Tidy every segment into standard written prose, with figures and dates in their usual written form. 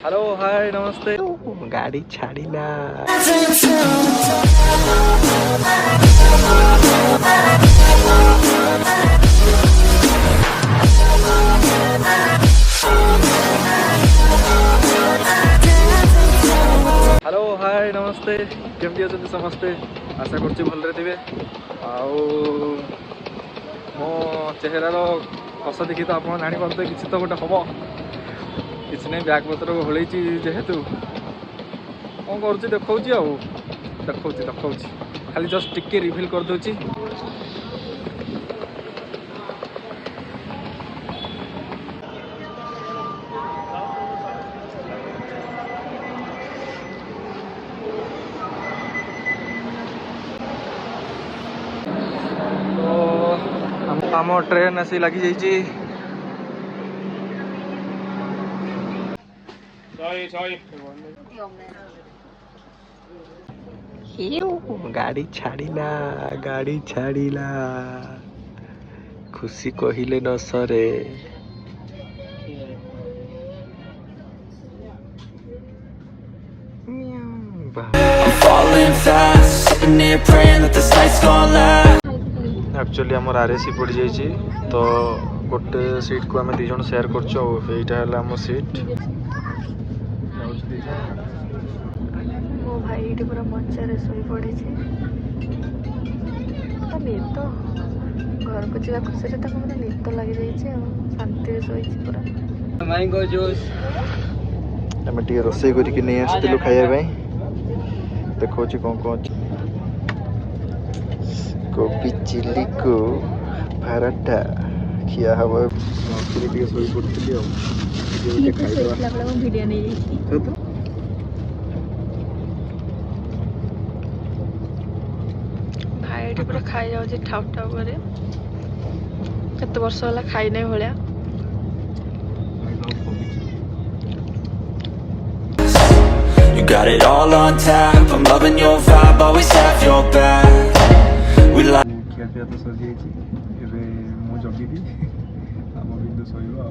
Hello hi नमस्ते गाड़ी छाड़िला hello hi नमस्ते केमती अच्छा समस्ते आशा करछि भलरे थिबे आउ मो चेहरार हस देखि तो आप जानी पारे किसी तो गोटे हम किसी नहीं बैग पत्र होल जेहेतु कौन कर देखा खाली जस्ट टिके रिभिल कर दूची तो आम ट्रेन आसी लगी जाइए गाड़ी छाड़िला खुशी कहिले न सरे एक्चुअली आम आरएसी पड़ जाइए तो गोटे सीट को आम दीज शेयर कर सीट मो भाई ये पूरा मजारे शोई पड़े निद घर को जा खुशी पूरा निद लगी जाइए शांति शोई पूरा आम टे रोसे करके नहीं आसलु खाया देखो कौन कौन कोबी चिल्ली को पराठा खिया हम शोई पड़ी भाई पूरा खाई जाऊँ ठाउ ठाउ करे केते वर्ष होला खाई नहीं भलिया You got it all on tap. I'm loving your vibe, always have your back. We like खिया पिया तो सर जाइए एबे मो जगिबी आम बिंदु शोइबा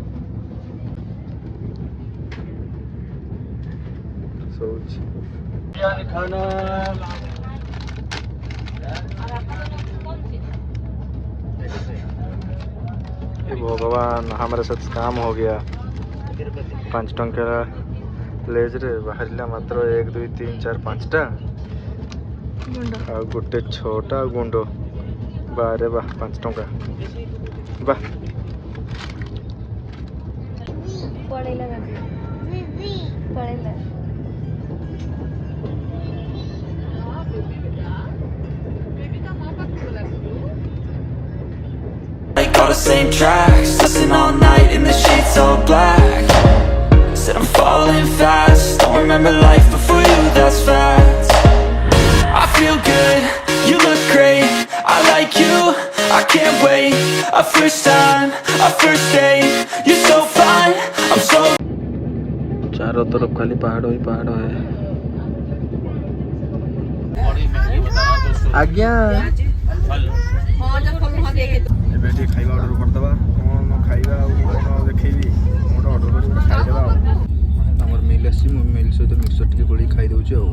सोच खाना भगवान हमारे साथ काम हो गया 5 टंका लेज रे बाहर मात्र 1 2 3 4 5टा गोटे 6टा गुंड बारे वाह 5 टंका वाह all the same tracks. Listen all night in the sheets all black. Said I'm falling fast. Don't remember life before you, that's facts. I feel good, you look great. I like you, I can't wait. A first time, a first date. You're so fine, I'm so. चारों तरफ खाली पहाड़ ही पहाड़ है आज्ञा ଏବେ ଟିକେ ଖାଇବା ଅର୍ଡ଼ର କରିଦେବା କ'ଣ ଖାଇବା ଆଉ କ'ଣ ଦେଖେଇବି ଗୋଟେ ଅର୍ଡ଼ର କରି ଗୋଟେ ଖାଇଦେବା ଆଉ ଆମର ମିଲ୍ ଆସିଛି ମୁଁ ମିଲ୍ ସହିତ ମିକ୍ସଚର ଟିକେ ଗୋଳେଇକି ଖାଇଦେଉଛି ଆଉ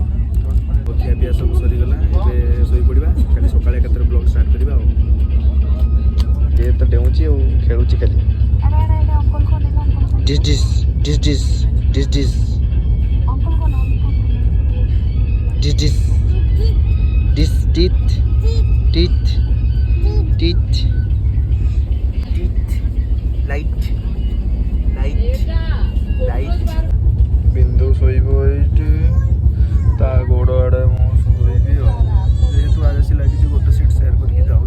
ଖିଆ ପିଆ ସବୁ ସରିଗଲା ଏବେ ଶୋଇପଡ଼ିବା ଖାଲି ସକାଳେ ଏକାଥରେ ବ୍ଲଗ୍ ଷ୍ଟାର୍ଟ କରିବା ଆଉ ଇଏ ତ ଡେଉଁଛି ଆଉ ଖେଳୁଛି ଖାଲି dish dish dish dish dish dish dish dish dish teeth teeth teeth light light light बिंदु शोब ता गोड़ आड़े मुझे जेहेतु आज आसी लगी गोटे सीट शेयर करके जाऊँ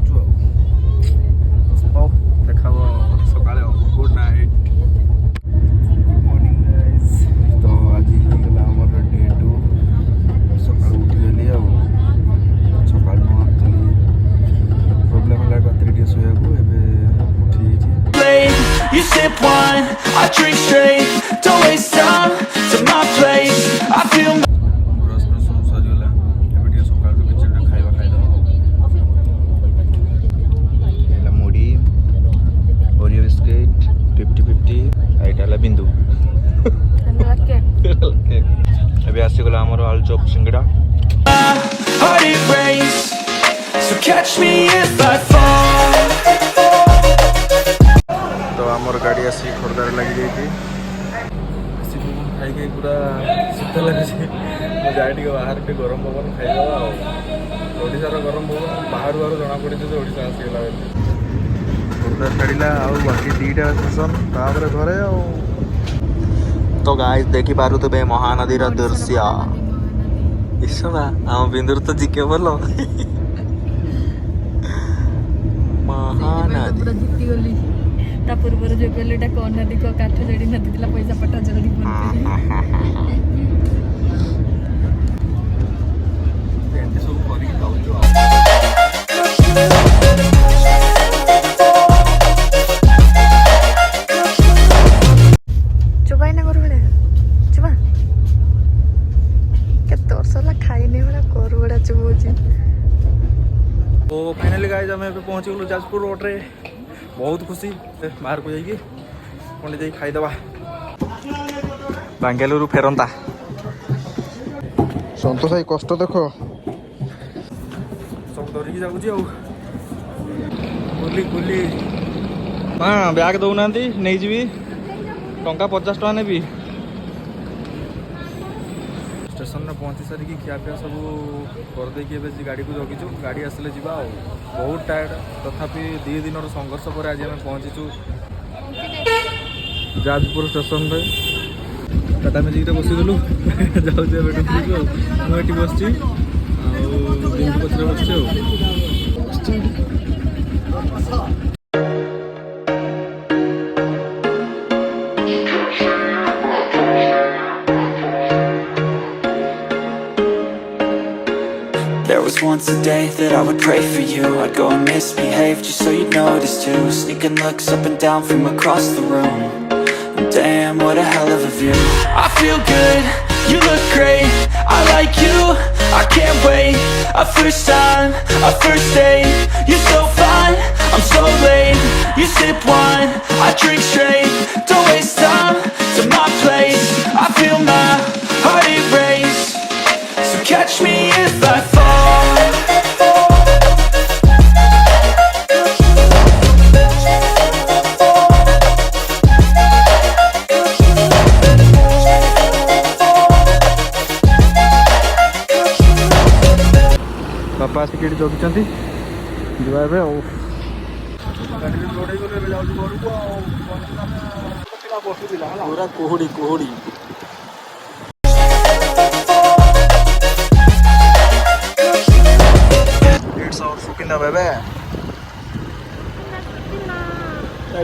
हो देखा सका गुड नाइट मॉर्निंग गाइस तो आज होगा आमर डे 2 सका उठीगली सका प्रोब्लेम है रात Shoya You sip wine, I drink straight. Don't waste time to my place. I feel. Brush में सब सरीगला एबे टिके सकाळ तो किचन खाइबा खाइदो एला मुड़ी ओरियो बिस्किट 50-50 आइटाला बिंदु ଏବେ ଆସିଗଲା ଆମର ଆଳୁଚପ ସିଙ୍ଗଡ଼ା। Heart it race, so catch me if I fall. ତ ଆମର ଗାଡ଼ି ଆସି ଖୋର୍ଦ୍ଧାରେ ଲାଗିଯାଇଛି। ଖାଇକି ପୁରା ଶୀତ ଲାଗୁଛି। ମୁଁ ଯାଏ ଟିକେ ବାହାରେ ଟିକେ ଗରମ ପବନ ଖାଇଦେବା ଆଉ। ଓଡ଼ିଶାର ଗରମ ପବନ ବାହାରୁ ଜଣାପଡ଼ିଛି ଯେ ଓଡ଼ିଶା ଆସିଗଲା ବୋଲି। ଖୋର୍ଦ୍ଧା ଛାଡ଼ିଲା ଆଉ ବାକି 2ଟା ଷ୍ଟେସନ୍ ତାପରେ ଘରେ ଆଉ। ତ ଗାଇସ୍ ଦେଖିପାରୁଥିବେ ମହାନଦୀର ଦୃଶ୍ୟ। ଇସବା ଆମ ବିନ୍ଦୁର ତ ଜିକେ ଭଲ। ମହାନଦୀ ଜିତିଗଲି। ତା ପୂର୍ବରୁ ଯୋଉ କହିଲେ ଏଟା କଣ ନଦୀ କାଠ ଜଡ଼ି ନଦୀ ଥିଲା ପଇସା ପଟା ଜଡ଼ି ଏମିତି ସବୁ କରିକି ଖାଉଛୁ ଆଉ। ଚୋବା ଏଇନା କରୁ ଭଳିଆ ଚୋବା କେତେ ବର୍ଷ ହେଲା ଖାଇନି ଭଳିଆ କରୁ ଭଳିଆ ଚୋବଉଛି। तो फाइनाली गाइस आम ए पहुँचीगलु जाजपुर रोड्रे। बहुत खुशी बाहर को जाइए पुणी जा खाईदे बांगालुरु फेरंता। सन्तोष भाई कष्ट देख सब धरिकी जाऊँगी आ बुली हाँ ब्याग दौना नहीं जी टंका 50 टका नेबी। स्टेशन में पहुँची सारिकी खियापिया सब करदे गाड़ी को जगिचु गाड़ी आसले जा बहुत टायर्ड तथापि 2 दिन संघर्ष पर आज आम पहुँचीचु जाजपुर स्टेशन पे। टाटा मैजिक बसीगलु जाऊे मुझे बस पचरे बस। There was once a day that I would pray for you. I'd go and misbehave just so you'd notice too. Sneaking looks up and down from across the room. And damn, what a hell of a view. I feel good, you look great. I like you, I can't wait. A first time, a first date. You're so fine, I'm so late. You sip wine, I drink straight. Don't waste time to my place. I feel my heart erase. So catch me if I fall. बापा आसिक जगिंट जा पूरा कुहुड़ी कुहुड़ी। सुकिंदा बेबे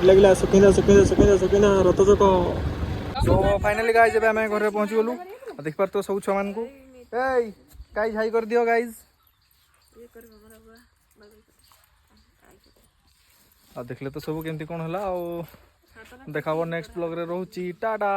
लगला सुकिंदा सुकिंदा सुकिंदा सुकिंदा रत जक। So finally guys एबे आम घर पहुँची गलु देख पार तो सब छुआ मान को गाइज हाई कर दियो गाइज आ देखले तो सब केमती कौन है देखा नेक्स्ट ब्लॉग रे रहूची टाटा।